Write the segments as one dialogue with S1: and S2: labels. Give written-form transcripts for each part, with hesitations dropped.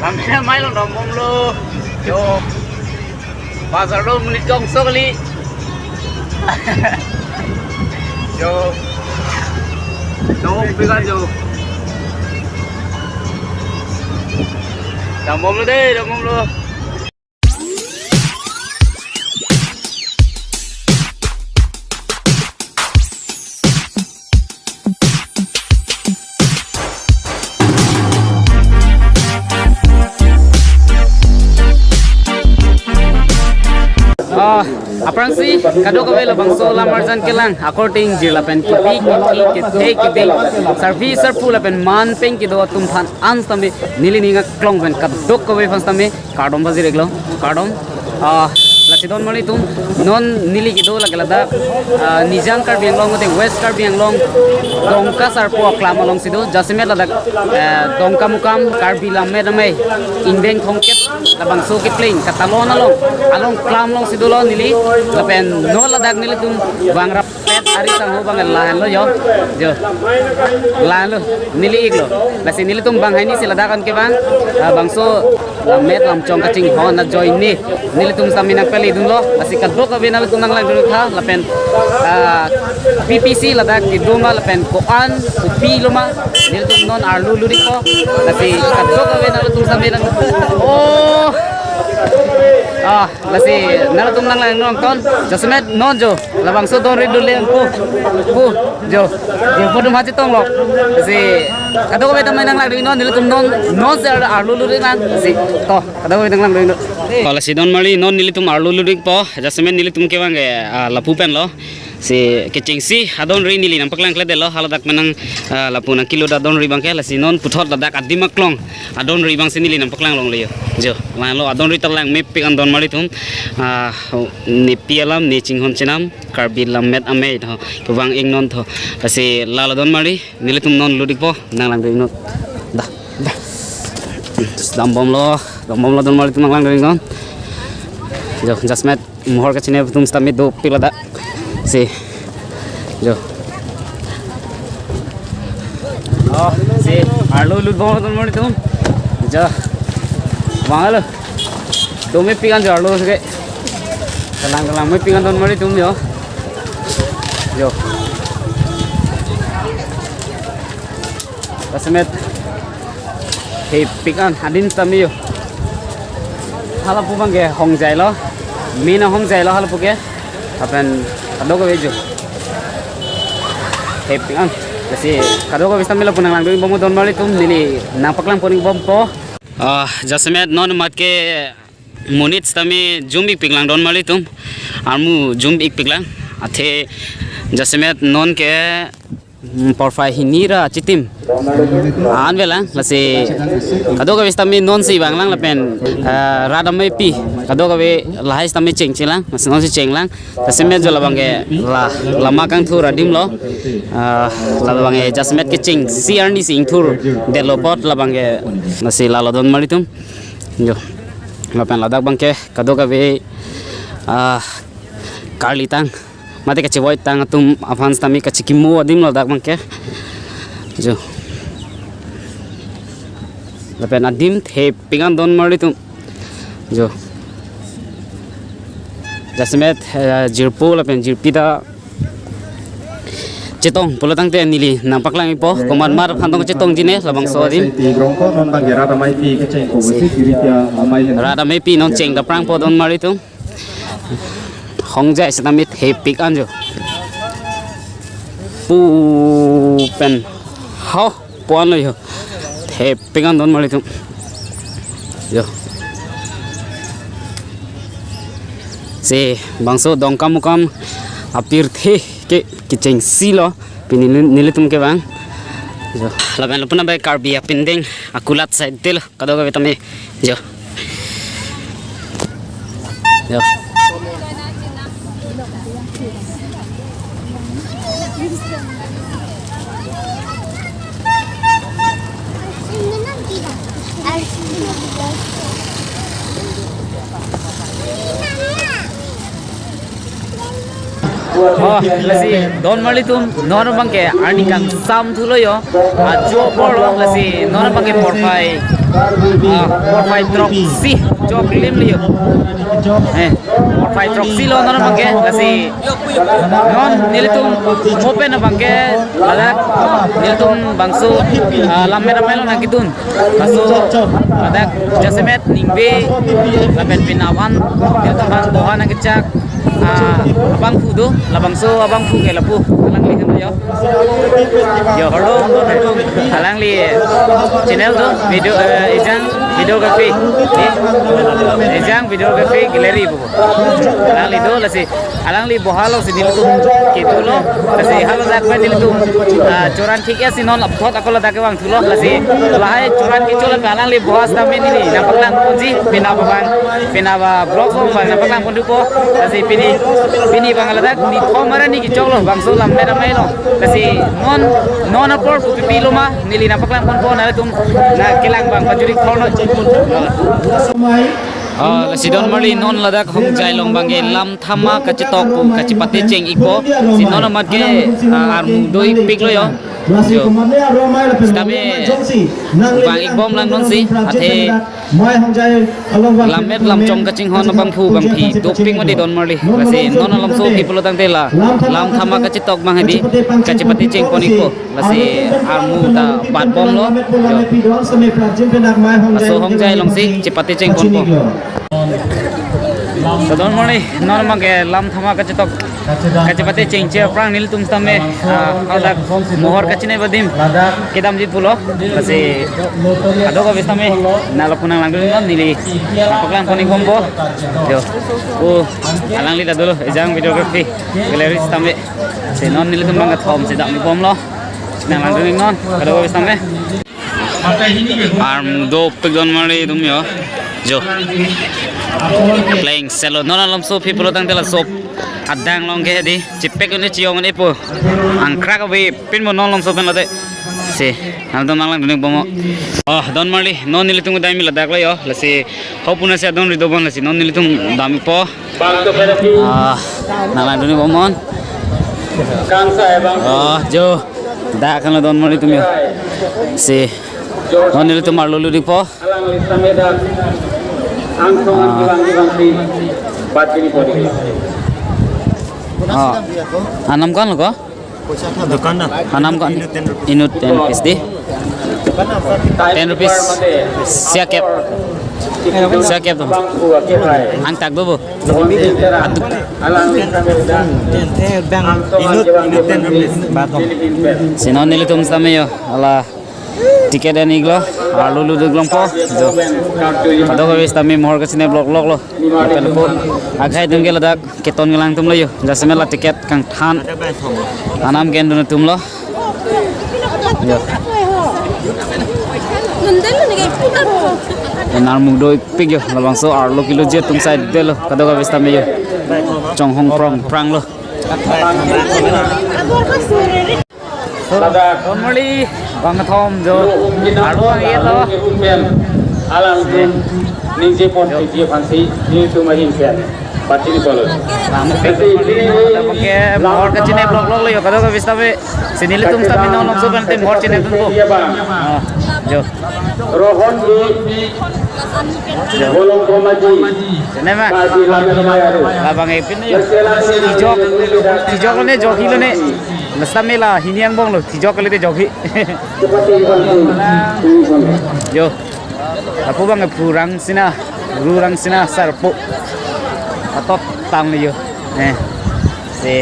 S1: Kami mai long dom mom lo. Yo. Pasar lo menit jong so kali. Yo. Yo bigan yo. Dom mom lo deh, dom mom lo. Aprang si kado kawe labang so lamarjan kelang according jir lapen kipi ki te kipi service serpu lapen man peng ki do tum phan ans tame nili ninga klong ben kadok kawe fans tame kardom bazi reglo kardom lasidon mali tum non nili ki do lagelada nijang kar bianglong te west kar bianglong dongka sarpu aklam along sido jasmet ladak dongka mukam kar bilam medame indeng thongket labang so ki playing katalon along klam long sido lo nili lapen no ladak nili tum bang rapet ari sang ho bang lahan lo yo lahan lo nili iglo lasi nili tum bang haini si ladakan ke bang bang so met lam chong ka ching hon na join ni nili tum saminak peli dun lo lasi kadro ka binal tum nang lang dun tha lapen PPC ladak di doma lapen koan upi loma nili tum non arlu luri ko lasi kadro ka binal tum saminak oh lasi nala tum nang lang nonton jasmet non jo labang so don ridu len ku jo podum haji tong lo lasi kado ko betam nang lang non nila tum non se arlu luri lang lasi to kado ko betang lang do kalau si don mali non nili tum arlu luri po jasmet nili tum ke bang lapu pen lo si kecing si adon ri nili nampak lang klede lo haladak menang lapu na kilo da don ri bang ke lasi non puthot ladak adimak klong adon ri bang si nili nampak lang long liyo jo lang lo adon ri talang me pik andon mali tum ni pialam ni chinghon chinam karbil lam met ame tho kubang ing non tho lasi lala don mali nili tum non ludik po nang lang ri not da dam bom lo don mali tum nang lang ri non jo jasmet mohor ka chine tum stamit do pilada si jo si arlo lut bom don mali tum jo Bangalo, tumi pikan jarlo sih, kalang me pikan don mari tum yo, kasmet, hei pikan hadin tami yo, halapu bangke hong jai lo, mina hong jai lo halapu ke, apen kado ko bejo, hei pikan, kasi kado ko bisa milo punang lang doing bom don mari tum nili nampak lang puning bom po. Jasmet non mat ke monit tami zoom ik piklang don mali tum armu zoom ik piklang athe jasmet non ke porfai hinira chitim an velang lase kado ka tami non si banglang lapen radamai pi kado ka we lahai tami cheng chilang non si chenglang jasmet jo labang ke lama kang thu radim lo labang ke jasmet ke cheng si arni sing thur delopot labang ke nasi laladon mali tum jo lapen ladak bang ke kado ka we karlitang mate ka chewoi tang tum avans tami ka chikimu adim ladak bang ke jo lapen adim the pingan don mali tum jo jasmet jirpu lapen jirpida cetong pulatang te nili nampak lang ipo koman mar phantong cetong jine labang so adim radamai pi non cheng da prang po don mari tum hong jai sanamit he pik anjo pu pen ho pon lo yo he pik an don mari tum yo se bangso dongkam mukam apir the ke kiceng silo pini nilitum ke bang jo laban lupuna bai karbia pinding akulat side del kado ka betame jo yo Oh, lasi don mali tum non bangke ani kang sam thulo yo jo bolo lasi non bangke porfai trok si jo lim liyo porfai trok si lo non bangke lasi non nilitum open bangke alat nilitum bangsu lamer melo nakitun kaso adak jasemet ningbe lapen pinawan nilitum bang bohan nakicak abang fudo labang so abang fu ke lapu halang li kan yo hello halang li channel tu video ejang videography ejang videography gallery bu halang li do lasi halang li bohalo si dilu gitu lo lasi halo dak ba dilu coran ठीक है सिनोन बहुत अकोला दाके वांग थुलो लसी लाहे चोरान की चोला हाlang li bohas tamen ini napaklang kunji pinaba blog song bang napaklang kundupo lasi pini bangalada ni thomara ni kicholo bangso lambe ramai lo kasi non apor pipi lo ma nili napaklang pon na tum na kilang bang pajuri thorno si don mali non ladak hong jai long bange lam thama kachitok pu kachipate cheng iko si non mat ke armu doi pik lo yo kami bang ikbom lang non si ate lamet lam chong kaching hon bang phu bang phi doping madi don mali lasi non lam so ki pulo tang tela lam thama kachitok bang hadi kachipate cheng poniko lasi armu ta pat bom lo so hong jai long si chipate cheng pon po Don mali non mage lam thama kachitok kachipate cheng che prang nil tum tame adak mohor kachine badim kedam jit pulo lasi adoga bestame nalo punang lang dulu nili paklang poni kombo yo alang lida dulu ejang videography gallery tame se non nili tum bangat hom se dak mi pom lo nang lang dulu non adoga bestame arm do pegdon mali tum yo jo playing selo non alam so people tang tela so adang long ke di chipek ne chiong ne po angkra ka we pin mo non long so pen late se hal don lang dunik bomo don mali non nilitung dai mi ladak lo yo lasi hopuna se don ridobon lasi non nilitung dami po nalang dunik bomon kangsa ebang jo da kan lo don mali tum yo se non nilitung marlo lu po Anam kan lo ko?
S2: Dukan na.
S1: Anam kan? Inut 10 rupees di. 10 rupees. Siakep. Siakep tu. Antak bobo. Aduk.
S2: Inut 10 rupees. Batom.
S1: Sinon nili tum same yo. Ala tiket dan iglo. Lulu duglong po. Jo. Kado ka wis tami mohor ka sine blog lo. Apel po. Agai dum gela dak keton ngelang tum lo yo. Jasme la tiket kang than. Anam gen dun tum lo. Yo. Enar mung doi pig yo. Labang so arlo kilo jet tum side de lo. Kado ka wis tami yo. Chong hong prang lo. Don mali bang thom jo aro ye lo
S3: alang din ninje pon tie phansi ni tu mahin pen patini polo
S1: ram pe ke mohor ka chine blog lo yo kado ka vistave sinile tum tami non so ban te mohor chine tum ko jo
S3: rohon di bolong komaji
S1: nema abang epin yo tijok ne joki lo ne Nastamela hinian bong lo tijok kali te joki yo apo bang purang sina sarpo atop tang yo se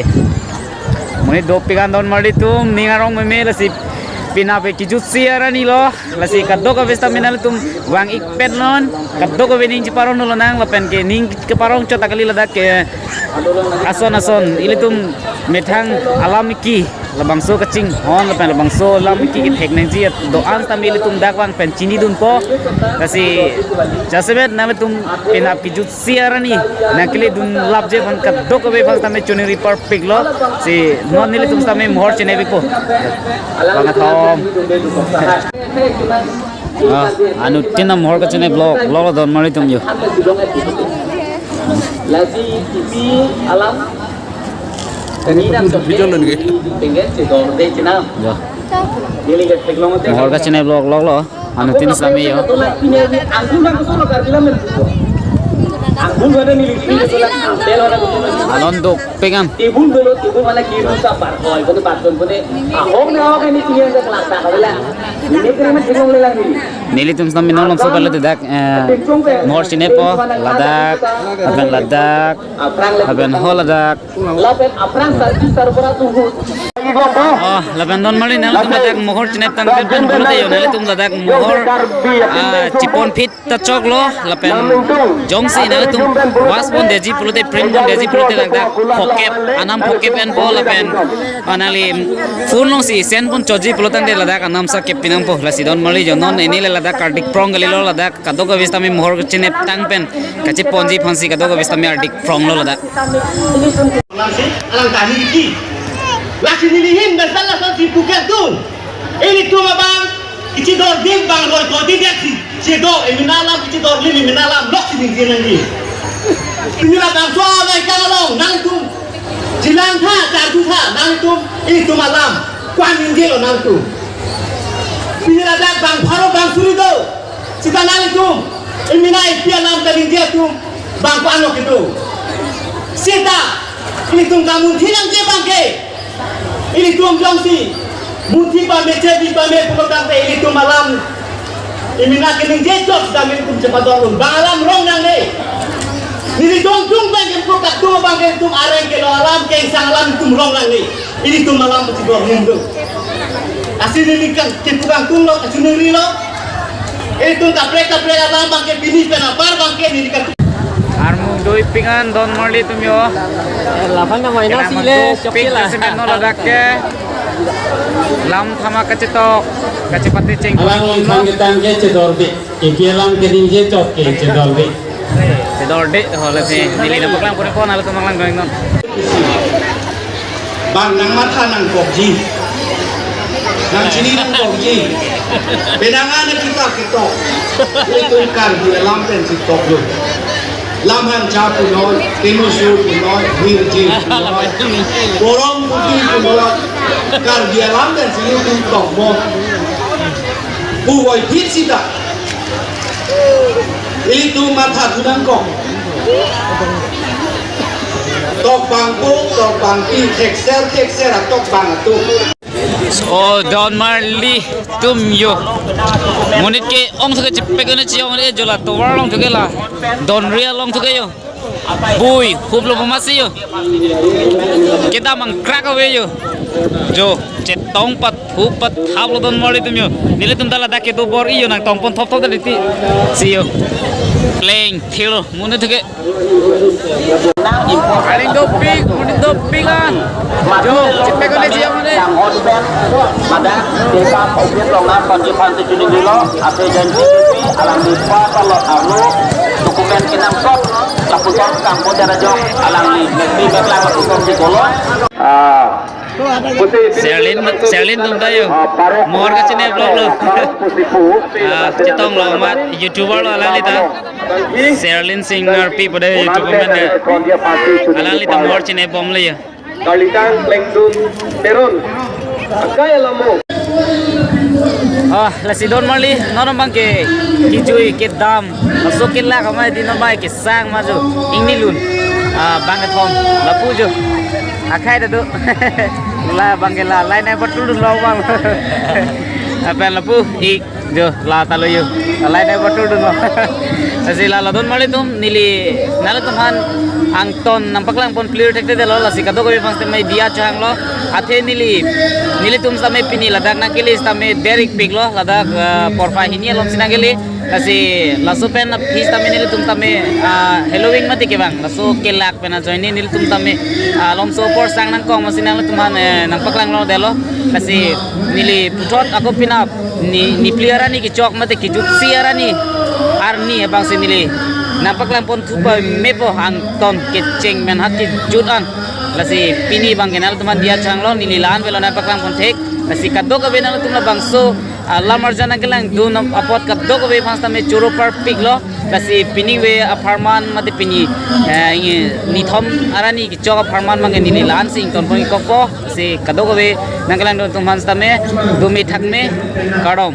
S1: muni dopigan don mali tum ningarong me lasi pina pe kijut siara ni lo lasi kaddo ka vesta minal tum wang ikpet non kaddo ko bening parong no nang lapen ke ning ke parong chota kali ladak ke ason ilitum methang alamiki labang so kacing hon lapan labang so alamiki ke teknologi do an tamil tum dakwang pen chini dun po kasi jasebet name tum pina kijut siara ni nakli dun labje ban kaddo ko be bang tame chuni report piglo si non nili tum tame mohor chene bi po bangat om anu tinam mohor ka chene blog don mari tum yo
S3: lagi TV alam Ini tinggal cedor deh cina.
S1: Jo.
S3: Ini ke teklong itu.
S1: Mohor ka chine vlog lo. Anu tin sami yo.
S3: Anggun lang gusto lo karbilan men. Anggun ada nih ini tuh lah. Bel ada gusto.
S1: Alon duk pengan.
S3: Tibul mana kiri sapar. Oh itu patun pun deh. Ahong nih ahong ini tinggal ke kelas tak kau lah. Ini kira teklong lelang ini.
S1: Nili tum sami nolong so pala dak mohor chine po ladak aben ladak aben hol ladak.
S3: Lapen aprang sarpora tuh.
S1: Oh, laban don mali nala tum ladak mohor chine tang ben bolo de yo nali tum ladak mohor chipon fit ta chok lo lapen jongsi nali tum was bon deji pulote print bon deji pulote ladak pokep anam pokep en po lapen anali phun long si sen pun choji pulotang de ladak anam sa kep pinam po lasi don mali jo non enile ladak ardik prong gali lo ladak kadok ka vista mi mohor chine tang pen kachi ponji phansi kadok ka vista mi ardik prong lo ladak
S4: alang tani iki laki nilihin dan salah satu bukan tu ini tu bang ichi dor dim bang roy kodi dia si do eminalam ichi dor lini eminalam lok si din nanti ini lah bang soalnya kalau nang tu jilang tha carju tha nang tu ini tu malam kuan injil lo nang tu ini lah bang pharo bang suri do sita nang tu emina ipia nam tadi dia tu bang kuan lo gitu sita ini tu kamu hilang je bang ke ini tuam jongsi muti pame jadi pame pulotang te ini tu malam ini nak kening jejok sudah minum cepat dorong balam rong nang ne ini dong bang ke pukat tu bang ke tum areng ke alam ke sang alam tum rong nang ne ini tu malam mesti dorong tu asin ini kan kepukang tum lo asin ini lo ini tu kaprek alam bang ke bini penapar bang ke ini kan
S1: armu doi pingan don mali tum yo
S5: Lapan na may nasile,
S1: ping semen no ladak ke lam thama kacetok kacepati ceng
S3: Alang ikan kita ke cedor deh. Iki alang keding je cok ke cedor deh.
S1: sedor de hole si nili na paklang pun pon ala tumang lang going non
S4: bang nang mata nang kokji nang sini nang kokji bedangan kita ketok itu kan di alam pensi tok lu lam han cha pu noi tinu su pu noi wir ji pu noi borong putih pu noi kar di alam pensi itu tok mo bu woi pit sita itu mata tunang kok tok bangku tok bangki tekser tok bang tu
S1: oh don marli tum yo monit ke ong thuke chippe gone chi ong re jola to war long thuke la don ria long thuke yo bui hublo pamasi yo kita mang crack away yo jo chetong pat hu pat hablo don marli tum yo nile tum dala dake do bor iyo nang tong pon thop thop dali si yo playing thilo monit thuke Aling doping, munit dopingan. Jo, cipe ko ni siya mo ni.
S3: Pada desa objek longan konjipan 7 kilo, ate janji alang dipa kalau alu dokumen kinang sok, lapusan kampung darajong alang ni negeri beklang hukum di kolon.
S1: Serlin tum tayo. Mohor ka chine vlog lo. Chitong lo mat YouTuber lo alalita. Serlin singer pi pada YouTube men. Alalita mohor chine bom le ya.
S4: Kalitan lengdun terun kaya lamu
S1: Lasi don marli nono bang ke kijui ke dam masuk kila kamai di nombai ke sang maju ingnilun bang ke thom lapu jo akai dah tu la bang ke la lain ai betul dulu bang apa lapu ik jo la talo yo lain ai betul dulu Lasi la don marli tum nili nala tuhan angton nampak lang pon clear tekte de lo lasi kado ko bang te mai dia chang lo athe nili tum sa mai pini ladak na kili sta mai derek pig lo ladak porfa hini lom sina geli lasi lasu pen phis ta nili tum ta mai halloween mati ke bang lasu kelak pena join nili tum ta mai lom so por sang nang kong masina lo tum han nampak lang lo de lo lasi nili putot aku pinap ni pliara ni ki chok mate ki jut siara ni arni bang si nili nampak lang pon tupa mepo angton keceng men hati judan lasi pini bang kenal teman dia changlo nililan velo nampak lang pon tek lasi kaddo ka benal tum bang so lamar jana gelang du nam apot kat do ko be phasta me churo par pik lo kasi pini we aparman mate pini ni thom arani ki chok aparman mange ni lan sing ton poi ko ko si kado ko be nanglang do tum phasta me du mi thak me kadom